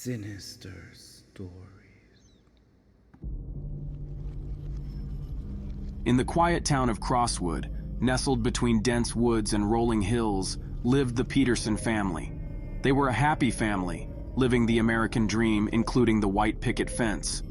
Sinister stories. In the quiet town of Crosswood, nestled between dense woods and rolling hills, lived the Peterson family. They were a happy family, living the American dream, including the white picket fence.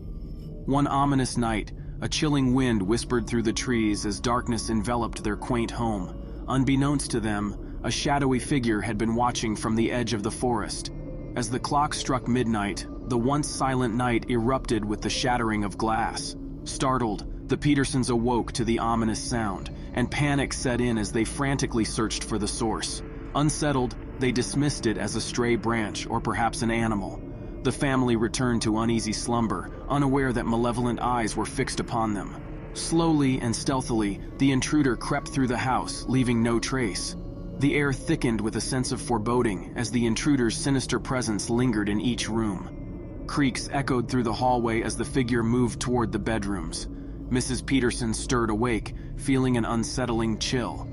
One ominous night, a chilling wind whispered through the trees as darkness enveloped their quaint home. Unbeknownst to them, a shadowy figure had been watching from the edge of the forest. As the clock struck midnight, the once silent night erupted with the shattering of glass. Startled, the Petersons awoke to the ominous sound, and panic set in as they frantically searched for the source. Unsettled, they dismissed it as a stray branch or perhaps an animal. The family returned to uneasy slumber, unaware that malevolent eyes were fixed upon them. Slowly and stealthily, the intruder crept through the house, leaving no trace. The air thickened with a sense of foreboding as the intruder's sinister presence lingered in each room. Creaks echoed through the hallway as the figure moved toward the bedrooms. Mrs. Peterson stirred awake, feeling an unsettling chill.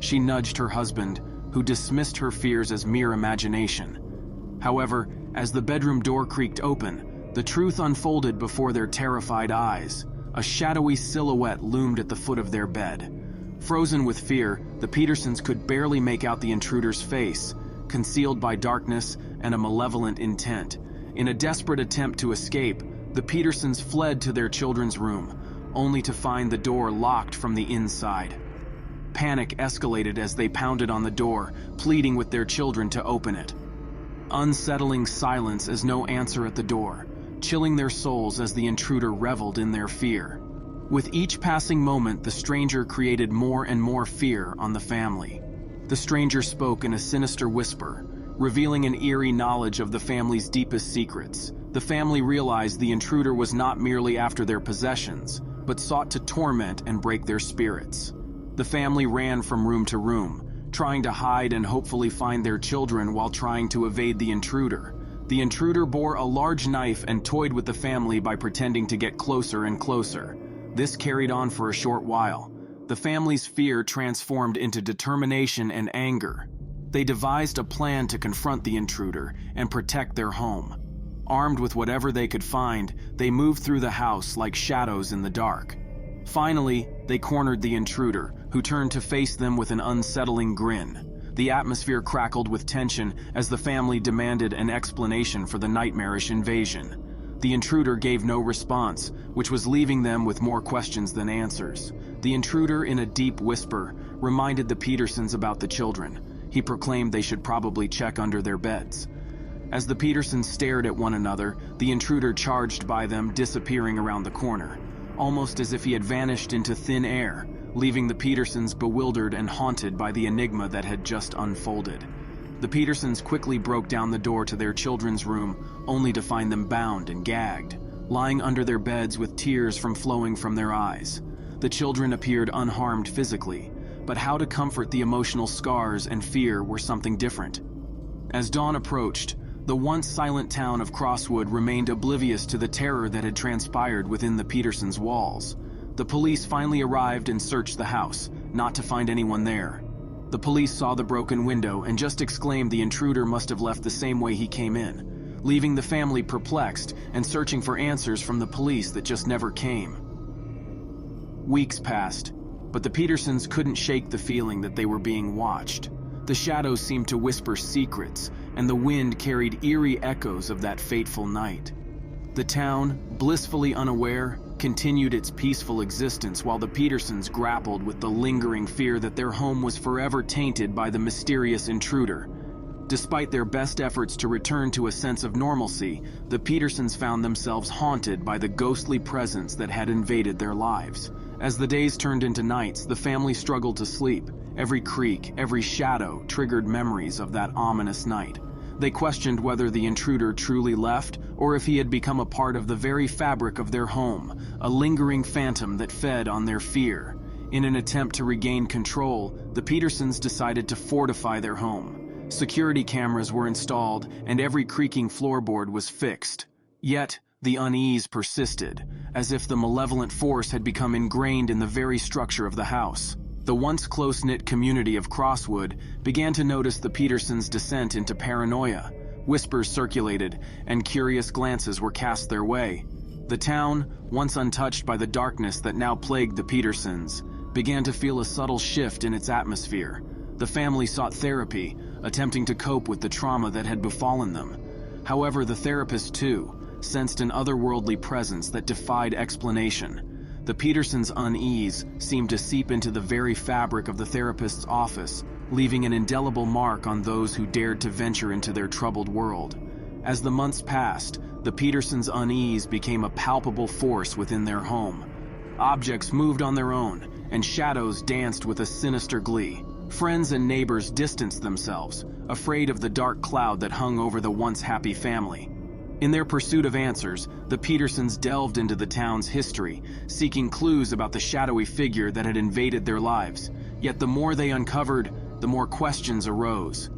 She nudged her husband, who dismissed her fears as mere imagination. However, as the bedroom door creaked open, the truth unfolded before their terrified eyes. A shadowy silhouette loomed at the foot of their bed. Frozen with fear, the Petersons could barely make out the intruder's face, concealed by darkness and a malevolent intent. In a desperate attempt to escape, the Petersons fled to their children's room, only to find the door locked from the inside. Panic escalated as they pounded on the door, pleading with their children to open it. Unsettling silence as no answer at the door, chilling their souls as the intruder reveled in their fear. With each passing moment, the stranger created more and more fear on the family. The stranger spoke in a sinister whisper, revealing an eerie knowledge of the family's deepest secrets. The family realized the intruder was not merely after their possessions, but sought to torment and break their spirits. The family ran from room to room, trying to hide and hopefully find their children while trying to evade the intruder. The intruder bore a large knife and toyed with the family by pretending to get closer and closer. This carried on for a short while. The family's fear transformed into determination and anger. They devised a plan to confront the intruder and protect their home. Armed with whatever they could find, they moved through the house like shadows in the dark. Finally, they cornered the intruder, who turned to face them with an unsettling grin. The atmosphere crackled with tension as the family demanded an explanation for the nightmarish invasion. The intruder gave no response, which was leaving them with more questions than answers. The intruder, in a deep whisper, reminded the Petersons about the children. He proclaimed they should probably check under their beds. As the Petersons stared at one another, the intruder charged by them, disappearing around the corner, almost as if he had vanished into thin air, leaving the Petersons bewildered and haunted by the enigma that had just unfolded. The Petersons quickly broke down the door to their children's room, only to find them bound and gagged, lying under their beds with tears flowing from their eyes. The children appeared unharmed physically, but how to comfort the emotional scars and fear were something different. As dawn approached, the once silent town of Crosswood remained oblivious to the terror that had transpired within the Petersons' walls. The police finally arrived and searched the house, not to find anyone there. The police saw the broken window and just exclaimed the intruder must have left the same way he came in, leaving the family perplexed and searching for answers from the police that just never came. Weeks passed, but the Petersons couldn't shake the feeling that they were being watched. The shadows seemed to whisper secrets, and the wind carried eerie echoes of that fateful night. The town, blissfully unaware, continued its peaceful existence while the Petersons grappled with the lingering fear that their home was forever tainted by the mysterious intruder. Despite their best efforts to return to a sense of normalcy, the Petersons found themselves haunted by the ghostly presence that had invaded their lives. As the days turned into nights, the family struggled to sleep. Every creak, every shadow triggered memories of that ominous night. They questioned whether the intruder truly left, or if he had become a part of the very fabric of their home, a lingering phantom that fed on their fear. In an attempt to regain control, the Petersons decided to fortify their home. Security cameras were installed, and every creaking floorboard was fixed. Yet, the unease persisted, as if the malevolent force had become ingrained in the very structure of the house. The once close-knit community of Crosswood began to notice the Petersons' descent into paranoia. Whispers circulated, and curious glances were cast their way. The town, once untouched by the darkness that now plagued the Petersons, began to feel a subtle shift in its atmosphere. The family sought therapy, attempting to cope with the trauma that had befallen them. However, the therapist, too, sensed an otherworldly presence that defied explanation. The Petersons' unease seemed to seep into the very fabric of the therapist's office, leaving an indelible mark on those who dared to venture into their troubled world. As the months passed, the Petersons' unease became a palpable force within their home. Objects moved on their own, and shadows danced with a sinister glee. Friends and neighbors distanced themselves, afraid of the dark cloud that hung over the once happy family. In their pursuit of answers, the Petersons delved into the town's history, seeking clues about the shadowy figure that had invaded their lives. Yet the more they uncovered, the more questions arose.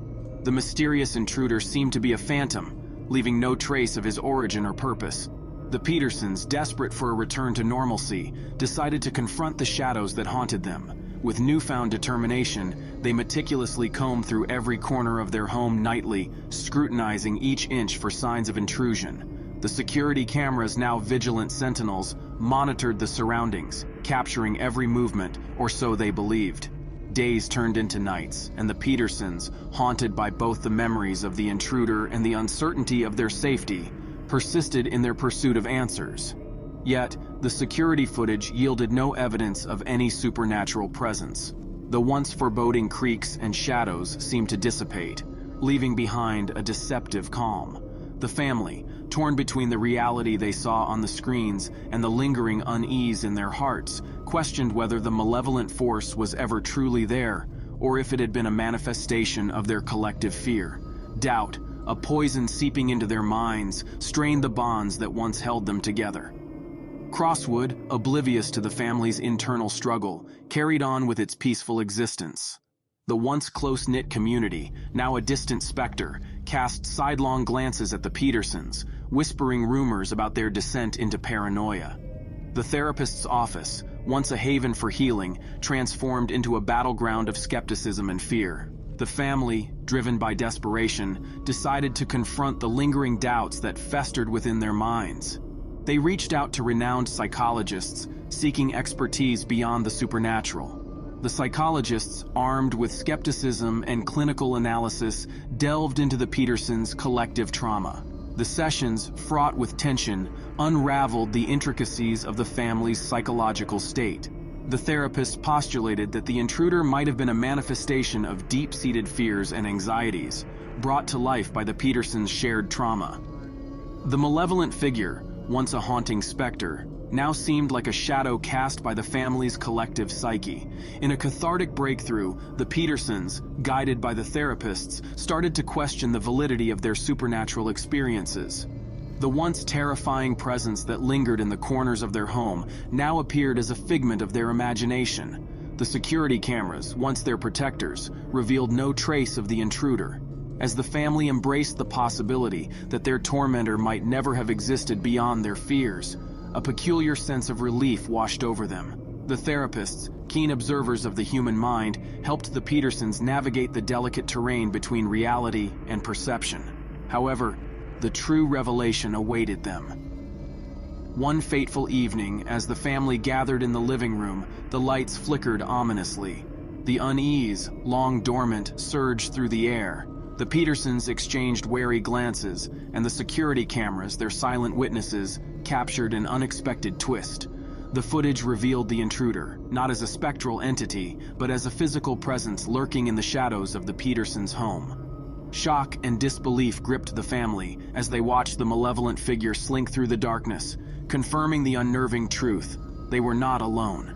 The mysterious intruder seemed to be a phantom, leaving no trace of his origin or purpose. The Petersons, desperate for a return to normalcy, decided to confront the shadows that haunted them. With newfound determination, they meticulously combed through every corner of their home nightly, scrutinizing each inch for signs of intrusion. The security cameras, now vigilant sentinels, monitored the surroundings, capturing every movement, or so they believed. Days turned into nights, and the Petersons, haunted by both the memories of the intruder and the uncertainty of their safety, persisted in their pursuit of answers. Yet, the security footage yielded no evidence of any supernatural presence. The once foreboding creaks and shadows seemed to dissipate, leaving behind a deceptive calm. The family, torn between the reality they saw on the screens and the lingering unease in their hearts, questioned whether the malevolent force was ever truly there, or if it had been a manifestation of their collective fear. Doubt, a poison seeping into their minds, strained the bonds that once held them together. Crosswood, oblivious to the family's internal struggle, carried on with its peaceful existence. The once close-knit community, now a distant specter, cast sidelong glances at the Petersons, whispering rumors about their descent into paranoia. The therapist's office, once a haven for healing, transformed into a battleground of skepticism and fear. The family, driven by desperation, decided to confront the lingering doubts that festered within their minds. They reached out to renowned psychologists, seeking expertise beyond the supernatural. The psychologists, armed with skepticism and clinical analysis, delved into the Petersons' collective trauma. The sessions, fraught with tension, unraveled the intricacies of the family's psychological state. The therapist postulated that the intruder might have been a manifestation of deep-seated fears and anxieties, brought to life by the Petersons' shared trauma. The malevolent figure, once a haunting specter, now seemed like a shadow cast by the family's collective psyche. In a cathartic breakthrough, the Petersons, guided by the therapists, started to question the validity of their supernatural experiences. The once terrifying presence that lingered in the corners of their home now appeared as a figment of their imagination. The security cameras, once their protectors, revealed no trace of the intruder. As the family embraced the possibility that their tormentor might never have existed beyond their fears, a peculiar sense of relief washed over them. The therapists, keen observers of the human mind, helped the Petersons navigate the delicate terrain between reality and perception. However, the true revelation awaited them. One fateful evening, as the family gathered in the living room, the lights flickered ominously. The unease, long dormant, surged through the air. The Petersons exchanged wary glances, and the security cameras, their silent witnesses, captured an unexpected twist. The footage revealed the intruder, not as a spectral entity, but as a physical presence lurking in the shadows of the Petersons' home. Shock and disbelief gripped the family as they watched the malevolent figure slink through the darkness, confirming the unnerving truth: they were not alone.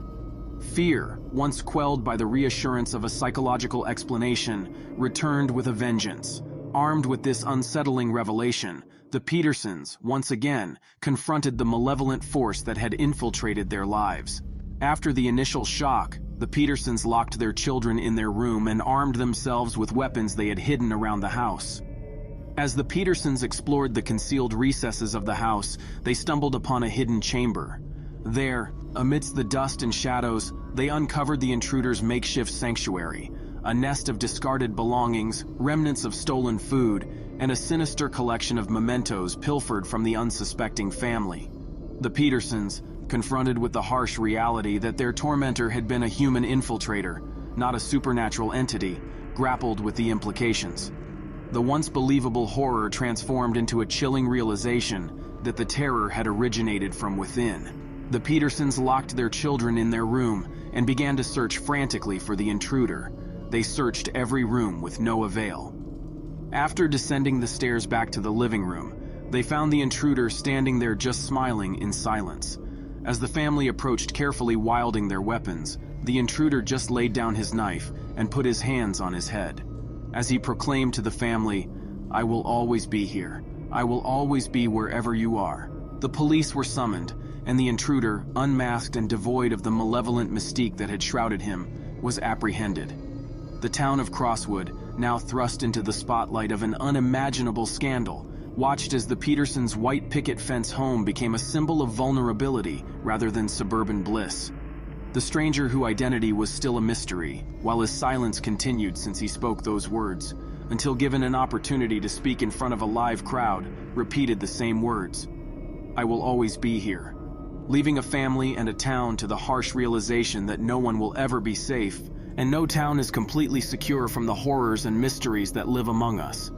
Fear, once quelled by the reassurance of a psychological explanation, returned with a vengeance. Armed with this unsettling revelation, the Petersons, once again, confronted the malevolent force that had infiltrated their lives. After the initial shock, the Petersons locked their children in their room and armed themselves with weapons they had hidden around the house. As the Petersons explored the concealed recesses of the house, they stumbled upon a hidden chamber. There, amidst the dust and shadows, they uncovered the intruder's makeshift sanctuary, a nest of discarded belongings, remnants of stolen food, and a sinister collection of mementos pilfered from the unsuspecting family. The Petersons, confronted with the harsh reality that their tormentor had been a human infiltrator, not a supernatural entity, grappled with the implications. The once believable horror transformed into a chilling realization that the terror had originated from within. The Petersons locked their children in their room and began to search frantically for the intruder. They searched every room with no avail. After descending the stairs back to the living room, they found the intruder standing there just smiling in silence. As the family approached, carefully wielding their weapons, the intruder just laid down his knife and put his hands on his head. As he proclaimed to the family, "I will always be here. I will always be wherever you are." The police were summoned, and the intruder, unmasked and devoid of the malevolent mystique that had shrouded him, was apprehended. The town of Crosswood, now thrust into the spotlight of an unimaginable scandal, watched as the Petersons' white picket fence home became a symbol of vulnerability rather than suburban bliss. The stranger, whose identity was still a mystery, while his silence continued since he spoke those words, until given an opportunity to speak in front of a live crowd, repeated the same words. "I will always be here," leaving a family and a town to the harsh realization that no one will ever be safe, and no town is completely secure from the horrors and mysteries that live among us.